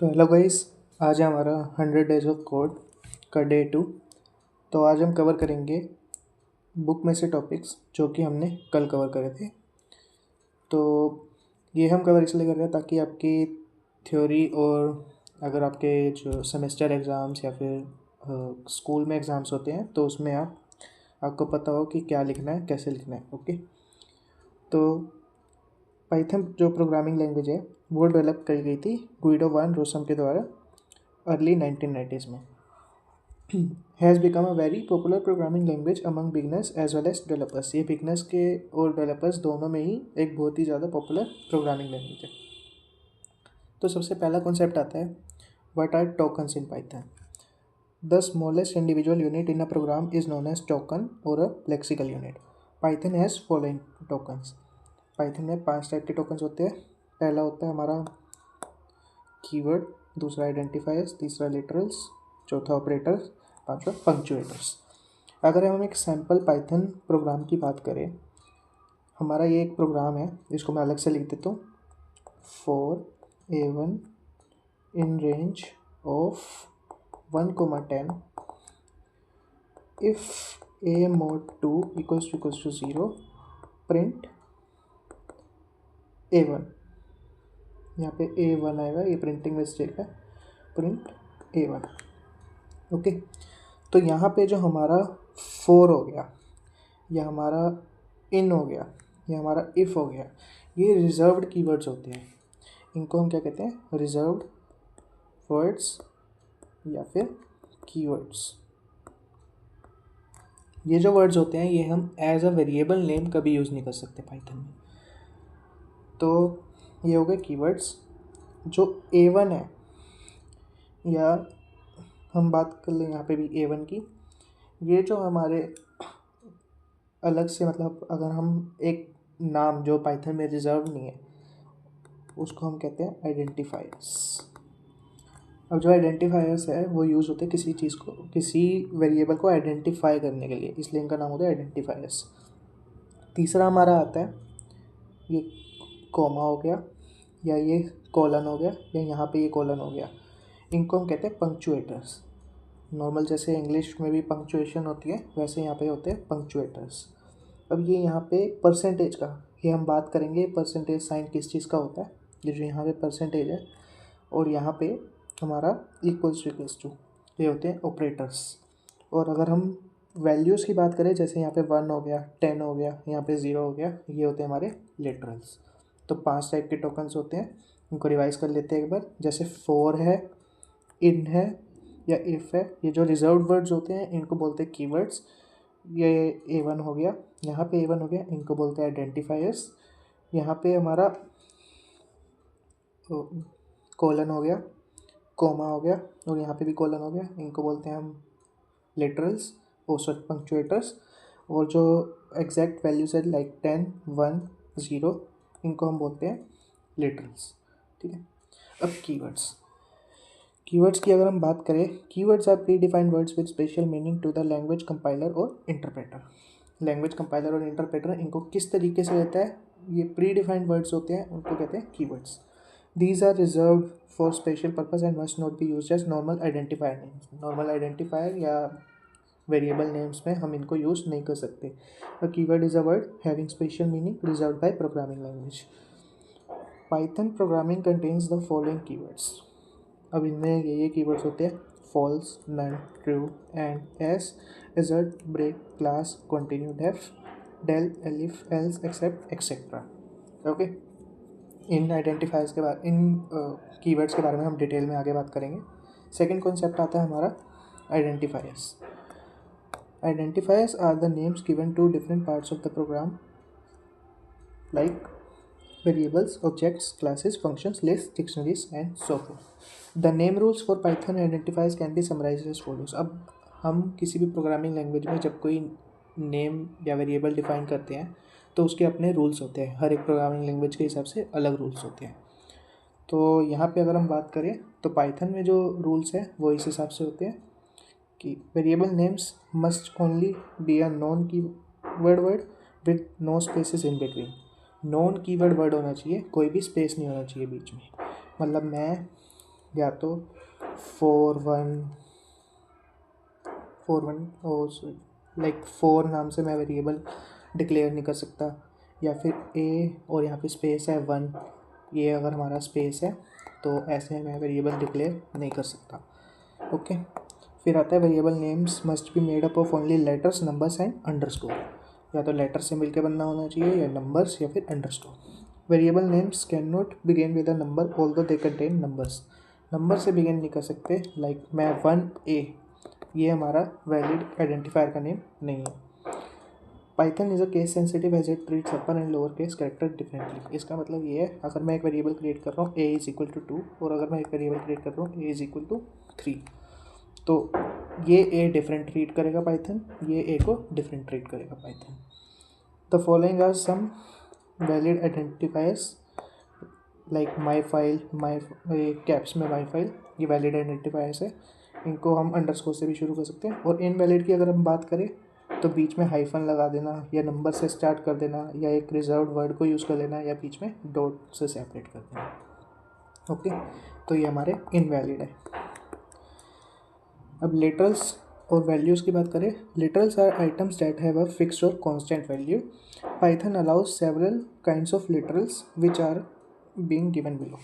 तो hello guys, आज है हमारा 100 डेज ऑफ कोड का डे 2। तो आज हम कवर करेंगे बुक में से टॉपिक्स जो कि हमने कल कवर करे थे। तो ये हम कवर इसलिए कर रहे हैं ताकि आपकी थ्योरी और अगर आपके जो सेमेस्टर एग्ज़ाम्स या फिर स्कूल में एग्ज़ाम्स होते हैं तो उसमें आपको पता हो कि क्या लिखना है, कैसे लिखना है। ओके, तो पाइथन जो प्रोग्रामिंग लैंग्वेज है वो डेवलप करी गई थी गुइडो वान रोसम के द्वारा अर्ली 1990s में। Has become a very popular programming language among beginners as well as developers. ये बिगनर्स के और डेवलपर्स दोनों में ही एक बहुत ही ज़्यादा पॉपुलर प्रोग्रामिंग लैंग्वेज है। तो सबसे पहला कॉन्सेप्ट आता है, what are tokens in Python. The smallest individual unit in a program is known as token और a lexical unit. Python has following tokens. Python में 5 टाइप के टोकन्स होते हैं। पहला होता है हमारा कीवर्ड, दूसरा आइडेंटिफायर्स, तीसरा लिटरल्स, चौथा ऑपरेटर, पांचवा पंक्चुएटर्स। अगर हम एक सैम्पल पाइथन प्रोग्राम की बात करें, हमारा ये एक प्रोग्राम है, इसको मैं अलग से लिख देता हूँ। For A1 in range of 1,10 if A mod 2 equals to 0 print A1। यहाँ पे A1 आएगा, ये प्रिंटिंग मिस्टेक है, प्रिंट A1। ओके, तो यहाँ पे जो हमारा फॉर हो गया, या हमारा इन हो गया, या हमारा इफ़ हो गया, ये रिजर्व्ड कीवर्ड्स होते हैं। इनको हम क्या कहते हैं? रिजर्व्ड वर्ड्स या फिर कीवर्ड्स। ये जो वर्ड्स होते हैं ये हम एज अ वेरिएबल नेम कभी यूज़ नहीं कर सकते पाइथन में। तो ये हो गए कीवर्ड्स। जो A1 है, या हम बात कर लें यहाँ पे भी A1 की, ये जो हमारे अलग से, मतलब अगर हम एक नाम जो पाइथन में रिजर्व नहीं है उसको हम कहते हैं आइडेंटिफायर्स। अब जो आइडेंटिफायर्स है वो यूज़ होते हैं किसी चीज़ को, किसी वेरिएबल को आइडेंटिफाई करने के लिए, इसलिए इनका नाम होता है आइडेंटिफायर्स। तीसरा हमारा आता है ये कॉमा हो गया, या ये कॉलन हो गया, या यहाँ पे ये कॉलन हो गया। इनको हम कहते हैं पंक्चुएटर्स। नॉर्मल जैसे इंग्लिश में भी पंक्चुएशन होती है वैसे यहाँ पे होते हैं पंक्चुएटर्स। अब ये यहाँ पे परसेंटेज का, ये हम बात करेंगे परसेंटेज साइन किस चीज़ का होता है। ये जो यहाँ पे परसेंटेज है और यहाँ पे हमारा इक्वल्स टू, ये होते हैं ऑपरेटर्स। और अगर हम वैल्यूज़ की बात करें, जैसे यहाँ पे 1 हो गया, 10 हो गया, यहाँ पे 0 हो गया, ये होते हैं हमारे लिटरल्स। तो 5 टाइप के टोकन्स होते हैं, इनको रिवाइज कर लेते हैं एक बार। जैसे फॉर है, इन है, या इफ़ है, ये जो रिजर्व्ड वर्ड्स होते हैं इनको बोलते हैं कीवर्ड्स। ये A1 हो गया, यहाँ पे A1 हो गया, इनको बोलते हैं आइडेंटिफायर्स। यहाँ पे हमारा कॉलन हो गया, कोमा हो गया, और यहाँ पे भी कॉलन हो गया, इनको बोलते हैं हम लिटरल्स, सॉरी पंक्चुएटर्स। और जो एग्जैक्ट वैल्यूज है लाइक 10, 1, 0, इनको हम बोलते हैं लिटरल्स। ठीक है, अब कीवर्ड्स की अगर हम बात करें, keywords are predefined words with special meaning to the language compiler और इंटरप्रेटर। लैंग्वेज कंपाइलर और इंटरप्रेटर इनको किस तरीके से लेता है, ये प्री डिफाइंड वर्ड्स होते हैं, उनको कहते हैं keywords. These are reserved for special purpose and must not be used as normal identifier names. Normal identifier या variable names में हम इनको यूज़ नहीं कर सकते। A keyword is a word having special meaning reserved by programming language. Python programming contains the following keywords. अब इनमें ये कीवर्ड्स होते हैं: false, none, true, and, as, assert, break, class, continue, def, del, elif, else, except, etc. Okay, इन identifiers के बारे, इन keywords के बारे में हम डिटेल में आगे बात करेंगे। सेकंड कॉन्सेप्ट आता है हमारा identifiers. Identifiers are the names given to different parts of the program like variables, objects, classes, functions, list, dictionaries and so forth. The name rules for Python identifiers can be summarized as follows. अब हम किसी भी programming language में जब कोई name या variable define करते हैं तो उसके अपने रूल्स होते हैं, हर एक प्रोग्रामिंग लैंग्वेज के हिसाब से अलग रूल्स होते हैं। तो यहाँ पे अगर हम बात करें तो पाइथन में जो रूल्स हैं वो इस हिसाब से होते हैं कि variable names must only be a non keyword with no spaces in between. Non keyword word होना चाहिए, कोई भी स्पेस नहीं होना चाहिए बीच में। मतलब मैं या तो 4 1 लाइक 4 नाम से मैं वेरिएबल डिक्लेयर नहीं कर सकता, या फिर ए और यहाँ पे स्पेस है 1, ये अगर हमारा स्पेस है तो ऐसे मैं वेरिएबल डिक्लेयर नहीं कर सकता। ओके, फिर आता है variable names must be made up of only letters numbers and underscore, या तो लेटर से मिलकर बनना होना चाहिए या नंबर्स या फिर underscore. Variable names can not begin with a number although they contain numbers, number से बिगिन नहीं कर सकते। लाइक मैं 1A, ये हमारा वैलिड आइडेंटिफायर का नेम नहीं है। Python is a case sensitive as it treats upper and lower case character differently. इसका मतलब ये है, अगर मैं एक वेरिएबल क्रिएट कर रहा हूँ a इज इक्वल टू 2, और अगर मैं एक वेरिएबल क्रिएट कर रहा हूँ a इज इक्वल टू 3, तो ये a डिफरेंट ट्रीट करेगा पाइथन, ये a को डिफरेंट ट्रीट करेगा Python. The following are some valid identifiers like my file, my caps में माई फाइल, ये वैलिड आइडेंटिफायर्स है। इनको हम अंडरस्कोर से भी शुरू कर सकते हैं। और इनवैलिड की अगर हम बात करें तो बीच में हाइफन लगा देना, या नंबर से स्टार्ट कर देना, या एक रिजर्व्ड वर्ड को यूज़ कर लेना, या बीच में डॉट से सेपरेट कर देना। ओके, तो ये हमारे इनवैलिड है। अब लिटरल्स और वैल्यूज़ की बात करें, literals are items that have a fixed और constant value. Python allows several kinds of literals which are being given below.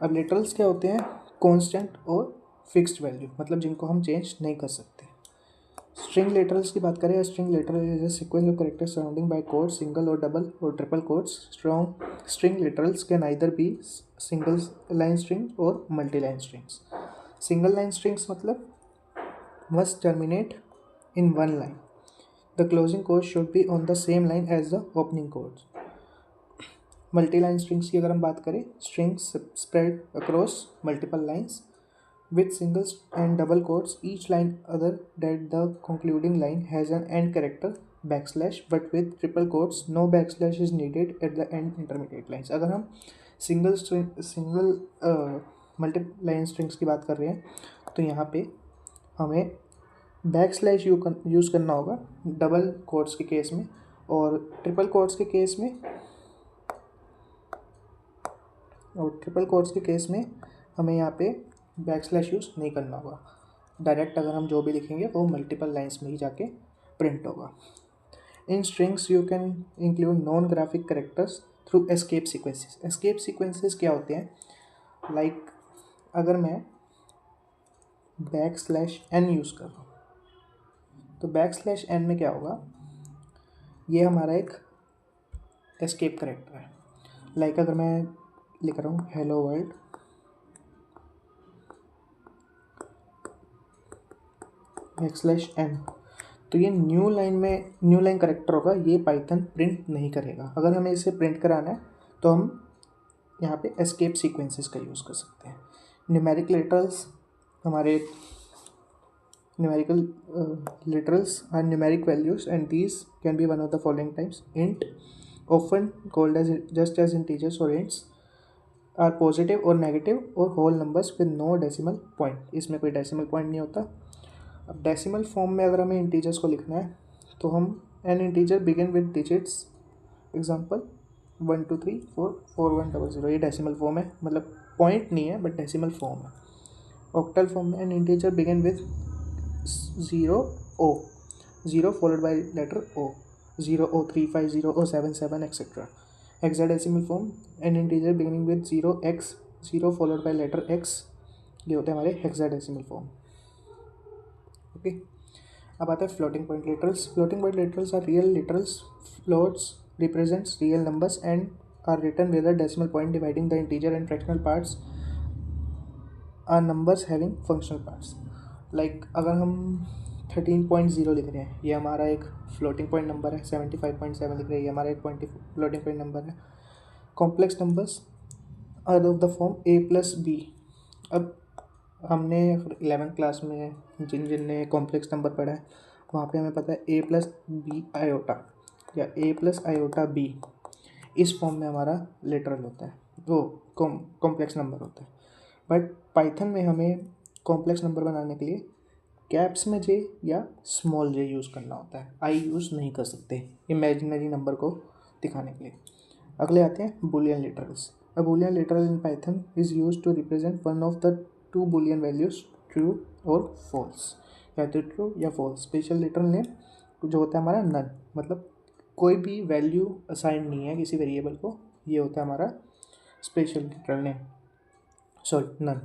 अब लिटरल्स क्या होते हैं? कांस्टेंट और फिक्स्ड वैल्यू, मतलब जिनको हम चेंज नहीं कर सकते। स्ट्रिंग लिटरल्स की बात करें, string literal is a sequence of characters surrounding by quotes, single और डबल और triple quotes. String literals can either be single line string और multi line strings. Single line strings मतलब must terminate in one line. The closing quote should be on the same line as the opening quotes. Multi-line strings की अगर हम बात करें, strings spread across multiple lines with singles and double quotes. Each line other than the concluding line has an end character backslash, but with triple quotes no backslash is needed at the end intermediate lines. अगर हम single multi-line strings की बात कर रहे हैं तो यहाँ पे हमें बैक स्लैश यूज़ करना होगा डबल कोट्स के केस में, और ट्रिपल कोट्स के केस में हमें यहाँ पे बैक स्लैश यूज़ नहीं करना होगा। डायरेक्ट अगर हम जो भी लिखेंगे वो मल्टीपल लाइंस में ही जाके प्रिंट होगा। In strings you can include non graphic characters through escape sequences. Escape sequences क्या होते हैं? लाइक अगर मैं बैकस्लैश n यूज़ कर रहा हूँ तो बैकस्लैश n में क्या होगा, ये हमारा एक एस्केप करेक्टर है। लाइक अगर मैं लिख रहा हूँ हेलो वर्ल्ड बैकस्लैश n, तो ये न्यू लाइन करेक्टर होगा, ये पाइथन प्रिंट नहीं करेगा। अगर हमें इसे प्रिंट कराना है तो हम यहाँ पे एस्केप सीक्वेंसेस का यूज़ कर सकते हैं। न्यूमेरिक लिटरल्स हमारे numerical literals are numeric values, and these can be one of the following types. Int, often called as just as integers or ints, are positive or negative or whole numbers with no decimal point. इसमें कोई decimal point नहीं होता। अब decimal form में अगर हमें integers को लिखना है तो हम an integer begin with digits, example 1 2 3 4 4 1 0 0, ये decimal form है, मतलब point नहीं है but decimal form है। octal form में an integer begin with 0 followed by letter O, 0 0 3 5 0 0 7 7 etc. Hexadecimal form, an integer beginning with 0x 0 followed by letter x, ये होते हैं हमारे हेक्साडेसिमल फॉर्म। ओके, अब आता है floating point literals. Floating point literals are real literals. Floats represents real numbers and are written with a decimal point dividing the integer and fractional parts are numbers having functional parts. Like अगर हम 13.0 लिख रहे हैं, ये हमारा एक floating point number है। 75.7 लिख रहे हैं, ये हमारा एक फ्लोटिंग पॉइंट नंबर है। Complex numbers are of the form a+b। अब हमने 11th क्लास में जिनने कॉम्प्लेक्स नंबर पढ़ा है वहाँ पे हमें पता है a+b आयोटा या a+i/b, इस फॉर्म में हमारा लिटरल होता है, वो कॉम्प्लेक्स नंबर होता है। बट पाइथन में हमें कॉम्प्लेक्स नंबर बनाने के लिए कैप्स में j या स्मॉल j यूज़ करना होता है, i यूज़ नहीं कर सकते इमेजिनरी नंबर को दिखाने के लिए। अगले आते हैं Boolean literals. A Boolean literal in Python is used to represent one of the two Boolean values, true और false, या तो true या false. Special literal name जो होता है हमारा none, मतलब कोई भी वैल्यू असाइन नहीं है किसी वेरिएबल को, ये होता है हमारा special literal name, sorry none.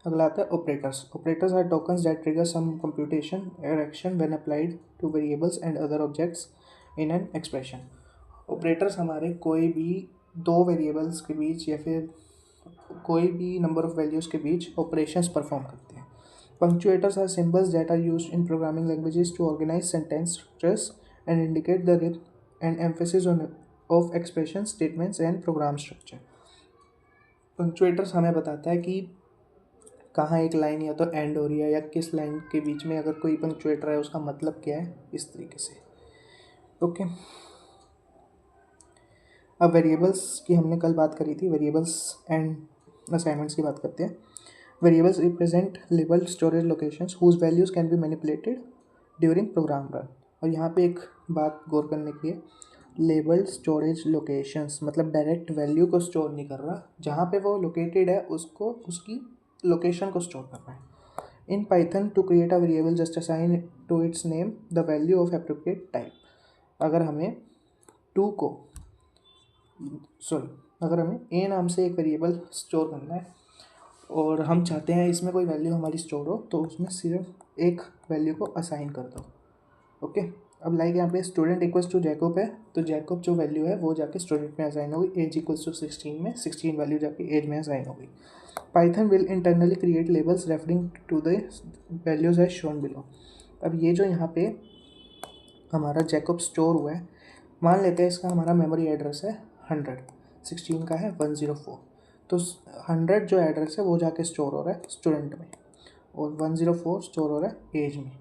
अगला आता है operators. Operators are tokens that trigger some computation और action when applied to variables and other objects in an expression. Operators हमारे कोई भी दो वेरिएबल्स के बीच या फिर कोई भी नंबर ऑफ वैल्यूज़ के बीच ऑपरेशंस परफॉर्म करते हैं. Punctuators are symbols that are used in programming languages to organize sentence structures and indicate the and emphasis on of expression statements and program structure. पंक्चुएटर्स हमें बताता है कि कहाँ एक लाइन या तो एंड हो रही है या किस लाइन के बीच में अगर कोई पंक्चुएटर है उसका मतलब क्या है, इस तरीके से. ओके, अब वेरिएबल्स की हमने कल बात करी थी, वेरिएबल्स एंड असाइनमेंट्स की बात करते हैं. Variables represent labelled storage locations whose values can be manipulated during program run. और यहाँ पे एक बात गौर करने की है, लेबल्ड स्टोरेज लोकेशंस मतलब डायरेक्ट वैल्यू को स्टोर नहीं कर रहा, जहाँ पे वो लोकेटेड है उसको उसकी लोकेशन को स्टोर कर रहा है. In Python to create a variable just assign to its name the value of appropriate type. अगर हमें अगर हमें ए नाम से एक वेरिएबल स्टोर करना है और हम चाहते हैं इसमें कोई वैल्यू हमारी स्टोर हो, तो उसमें सिर्फ एक वैल्यू को असाइन कर दो. ओके, अब लाइक यहाँ पे स्टूडेंट इक्वल्स टू जैकब है, तो जैकब जो वैल्यू है वो जाके स्टूडेंट में असाइन होगी. एज इक्वल्स टू 16 में 16 वैल्यू जाके एज में असाइन होगी. Python will internally create labels referring to the values as shown below. अब ये जो यहाँ पे हमारा जैकब स्टोर हुआ है, मान लेते हैं इसका हमारा मेमोरी एड्रेस है 100, 16 का है 104, तो 100 जो एड्रेस है वो जाके स्टोर हो रहा है स्टूडेंट में और 104 स्टोर हो रहा है एज में.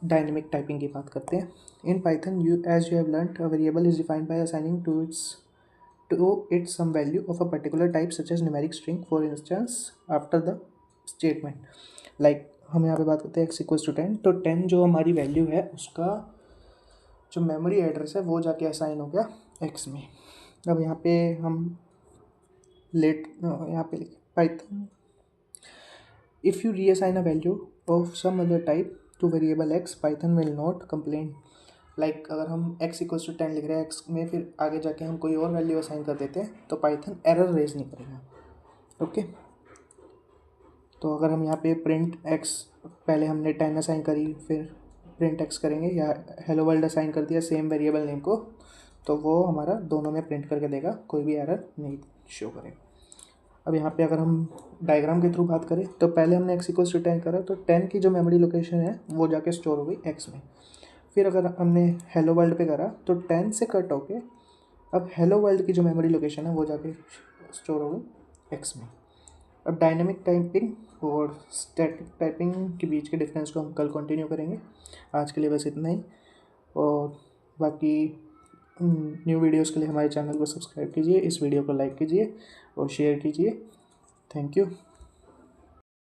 डायनेमिक टाइपिंग की बात करते हैं. In Python as you have learned a variable is defined by assigning to its some value of a particular type such as numeric string for instance after the statement. Like हम यहाँ पे बात करते हैं x इक्वल्स टू 10, तो 10 जो हमारी value है उसका जो मेमोरी एड्रेस है वो जाके असाइन हो गया x में. अब यहाँ पे हम यहाँ पे लिखे Python if you reassign a value of some other type to variable x, Python will not complain. Like अगर हम x इक्वल्स टू 10 लिख रहे हैं, x में फिर आगे जाके हम कोई और वैल्यू असाइन कर देते हैं तो पाइथन एरर रेज नहीं करेगा. ओके, तो अगर हम यहाँ पे प्रिंट x, पहले हमने 10 असाइन करी फिर प्रिंट x करेंगे या हेलो वर्ल्ड असाइन कर दिया सेम वेरिएबल नेम को, तो वो हमारा दोनों में प्रिंट करके देगा, कोई भी एरर नहीं शो करेगा. अब यहाँ पे अगर हम डायग्राम के थ्रू बात करें तो पहले हमने x इक्वल्स टू 10 करा, तो 10 की जो मेमोरी लोकेशन है वो जाके स्टोर हो गई x में. फिर अगर हमने हेलो वर्ल्ड पे करा तो 10 से कट होके अब हेलो वर्ल्ड की जो मेमोरी लोकेशन है वो जाके स्टोर हो गई x में. अब डायनेमिक टाइपिंग और स्टैटिक टाइपिंग के बीच के डिफरेंस को हम कल कंटिन्यू करेंगे. आज के लिए बस इतना ही, और बाकी न्यू वीडियोस के लिए हमारे चैनल को सब्सक्राइब कीजिए, इस वीडियो को लाइक कीजिए और शेयर कीजिए. Thank you.